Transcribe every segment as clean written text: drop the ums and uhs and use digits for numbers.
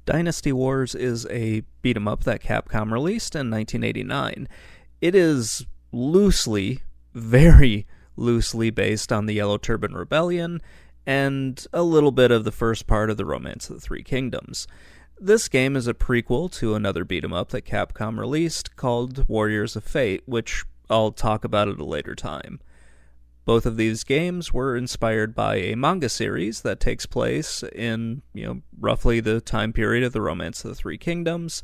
Dynasty Wars is a beat-em-up that Capcom released in 1989. It is loosely, very loosely based on the Yellow Turban Rebellion and a little bit of the first part of the Romance of the Three Kingdoms. This game is a prequel to another beat-em-up that Capcom released called Warriors of Fate, which I'll talk about at a later time. Both of these games were inspired by a manga series that takes place in, roughly the time period of the Romance of the Three Kingdoms.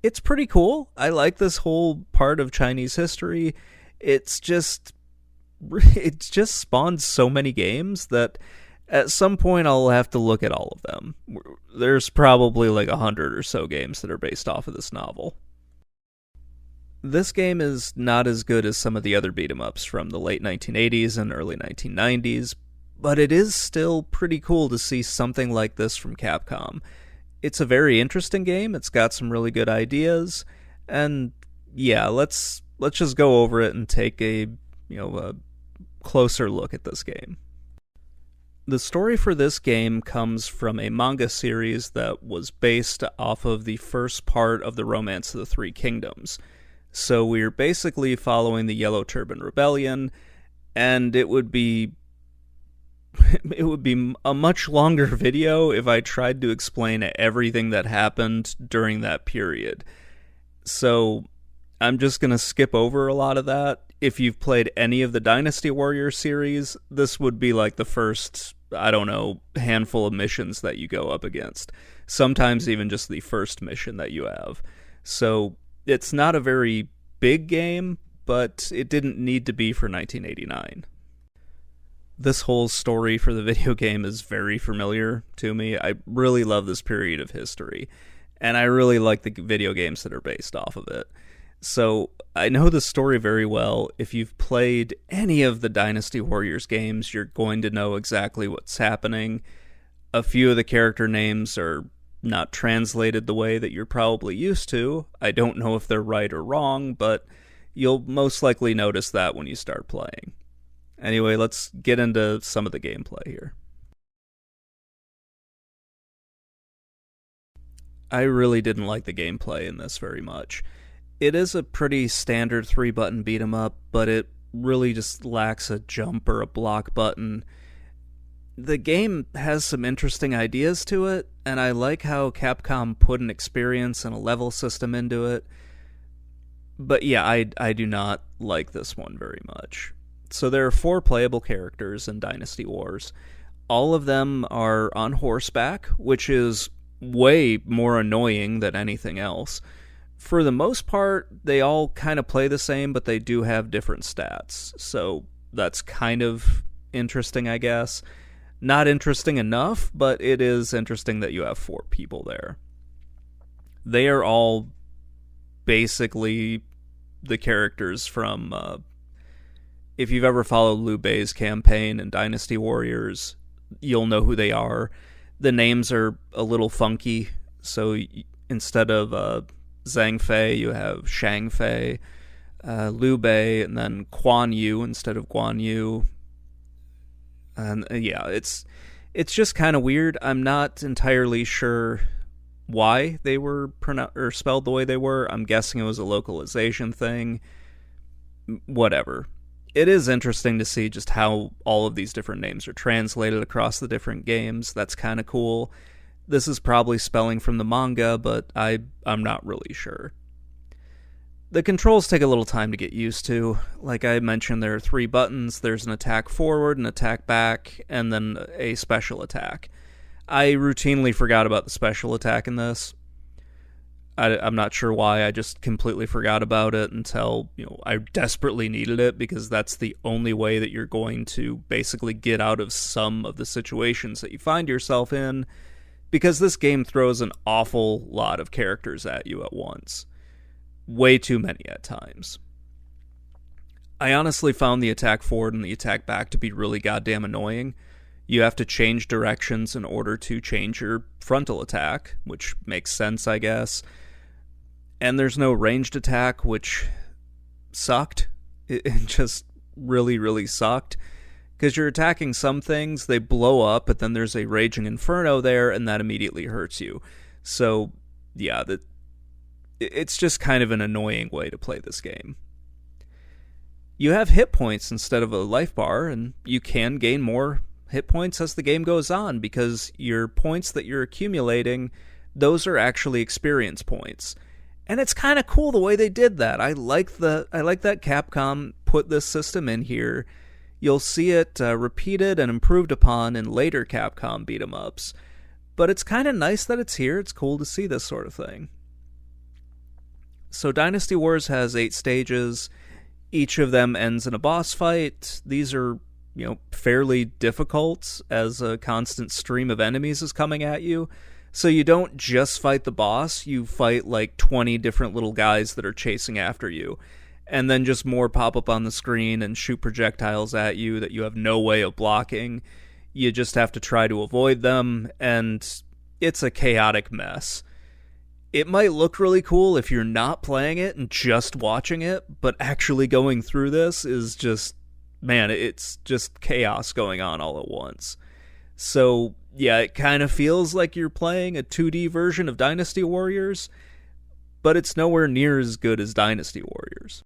It's pretty cool. I like this whole part of Chinese history. It just spawns so many games that at some point I'll have to look at all of them. There's probably like 100 or so games that are based off of this novel. This game is not as good as some of the other beat-em-ups from the late 1980s and early 1990s, but it is still pretty cool to see something like this from Capcom. It's a very interesting game, it's got some really good ideas, and yeah, let's just go over it and take a closer look at this game. The story for this game comes from a manga series that was based off of the first part of the Romance of the Three Kingdoms. So we're basically following the Yellow Turban Rebellion, and it would be a much longer video if I tried to explain everything that happened during that period. So I'm just going to skip over a lot of that. If you've played any of the Dynasty Warriors series, this would be like the first, handful of missions that you go up against. Sometimes even just the first mission that you have. So it's not a very big game, but it didn't need to be for 1989. This whole story for the video game is very familiar to me. I really love this period of history, and I really like the video games that are based off of it. So I know the story very well. If you've played any of the Dynasty Warriors games, you're going to know exactly what's happening. A few of the character names are not translated the way that you're probably used to. I don't know if they're right or wrong, but you'll most likely notice that when you start playing. Anyway, let's get into some of the gameplay here. I really didn't like the gameplay in this very much. It is a pretty standard 3-button beat-em-up, but it really just lacks a jump or a block button. The game has some interesting ideas to it, and I like how Capcom put an experience and a level system into it. But yeah, I do not like this one very much. So there are 4 playable characters in Dynasty Wars. All of them are on horseback, which is way more annoying than anything else. For the most part, they all kind of play the same, but they do have different stats. So that's kind of interesting, I guess. Not interesting enough, but it is interesting that you have 4 people there. They are all basically the characters from... if you've ever followed Liu Bei's campaign in Dynasty Warriors, you'll know who they are. The names are a little funky, so instead of Zhang Fei, you have Shang Fei, Liu Bei, and then Quan Yu instead of Guan Yu. And yeah, it's just kind of weird. I'm not entirely sure why they were spelled the way they were. I'm guessing it was a localization thing. Whatever. It is interesting to see just how all of these different names are translated across the different games. That's kind of cool. This is probably spelling from the manga, but I'm not really sure. The controls take a little time to get used to. Like I mentioned, there are 3 buttons. There's an attack forward, an attack back, and then a special attack. I routinely forgot about the special attack in this. I'm not sure why. I just completely forgot about it until I desperately needed it, because that's the only way that you're going to basically get out of some of the situations that you find yourself in, because this game throws an awful lot of characters at you at once. Way too many at times. I honestly found the attack forward and the attack back to be really goddamn annoying. You have to change directions in order to change your frontal attack, which makes sense, I guess. And there's no ranged attack, which sucked. It just really, really sucked. Because you're attacking some things, they blow up, but then there's a Raging Inferno there, and that immediately hurts you. So, yeah, it's just kind of an annoying way to play this game. You have hit points instead of a life bar, and you can gain more hit points as the game goes on because your points that you're accumulating, those are actually experience points. And it's kind of cool the way they did that. I like that Capcom put this system in here. You'll see it repeated and improved upon in later Capcom beat 'em ups. But it's kind of nice that it's here. It's cool to see this sort of thing. So Dynasty Wars has 8 stages. Each of them ends in a boss fight. These are, fairly difficult as a constant stream of enemies is coming at you. So you don't just fight the boss, you fight like 20 different little guys that are chasing after you. And then just more pop up on the screen and shoot projectiles at you that you have no way of blocking. You just have to try to avoid them, and it's a chaotic mess. It might look really cool if you're not playing it and just watching it, but actually going through this is just, man, it's just chaos going on all at once. So, yeah, it kind of feels like you're playing a 2D version of Dynasty Warriors, but it's nowhere near as good as Dynasty Warriors.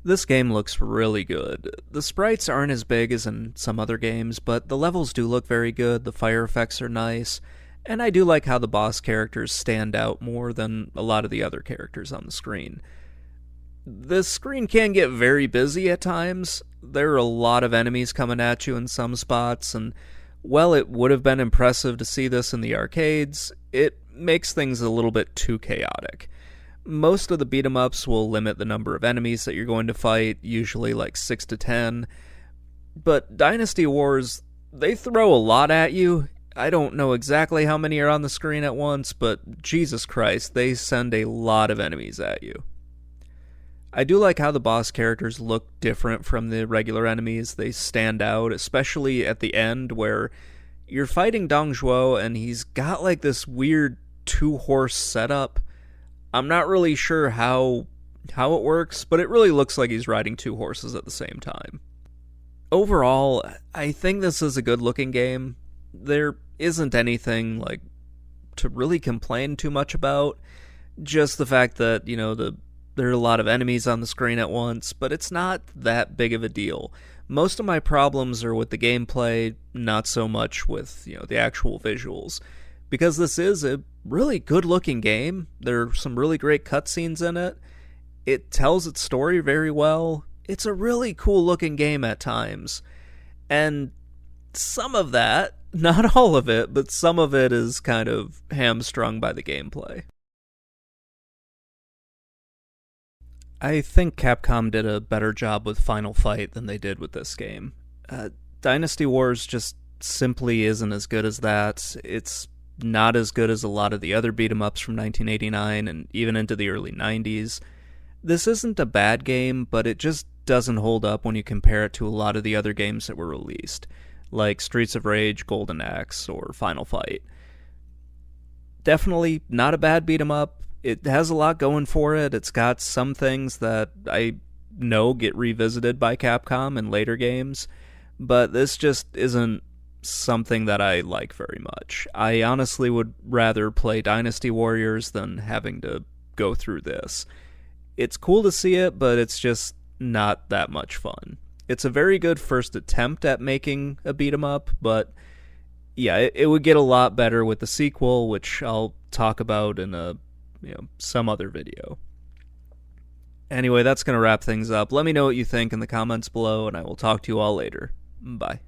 This game looks really good. The sprites aren't as big as in some other games, but the levels do look very good, the fire effects are nice, and I do like how the boss characters stand out more than a lot of the other characters on the screen. The screen can get very busy at times. There are a lot of enemies coming at you in some spots, and while it would have been impressive to see this in the arcades, it makes things a little bit too chaotic. Most of the beat 'em ups will limit the number of enemies that you're going to fight, usually like 6 to 10. But Dynasty Wars, they throw a lot at you. I don't know exactly how many are on the screen at once, but Jesus Christ, they send a lot of enemies at you. I do like how the boss characters look different from the regular enemies. They stand out, especially at the end where you're fighting Dong Zhuo and he's got like this weird 2-horse setup. I'm not really sure how it works, but it really looks like he's riding 2 horses at the same time. Overall, I think this is a good looking game. There isn't anything like to really complain too much about. Just the fact that, there are a lot of enemies on the screen at once, but it's not that big of a deal. Most of my problems are with the gameplay, not so much with, the actual visuals. Because this is a really good-looking game. There are some really great cutscenes in it. It tells its story very well. It's a really cool-looking game at times. And some of that, not all of it, but some of it is kind of hamstrung by the gameplay. I think Capcom did a better job with Final Fight than they did with this game. Dynasty Wars just simply isn't as good as that. It's not as good as a lot of the other beat-em-ups from 1989 and even into the early 90s. This isn't a bad game, but it just doesn't hold up when you compare it to a lot of the other games that were released, like Streets of Rage, Golden Axe, or Final Fight. Definitely not a bad beat-em-up. It has a lot going for it. It's got some things that I know get revisited by Capcom in later games, but this just isn't something that I like very much. I honestly would rather play Dynasty Warriors than having to go through this. It's cool to see it, but it's just not that much fun. It's a very good first attempt at making a beat-em-up, but yeah, it would get a lot better with the sequel, which I'll talk about in some other video. Anyway, that's going to wrap things up. Let me know what you think in the comments below, and I will talk to you all later. Bye.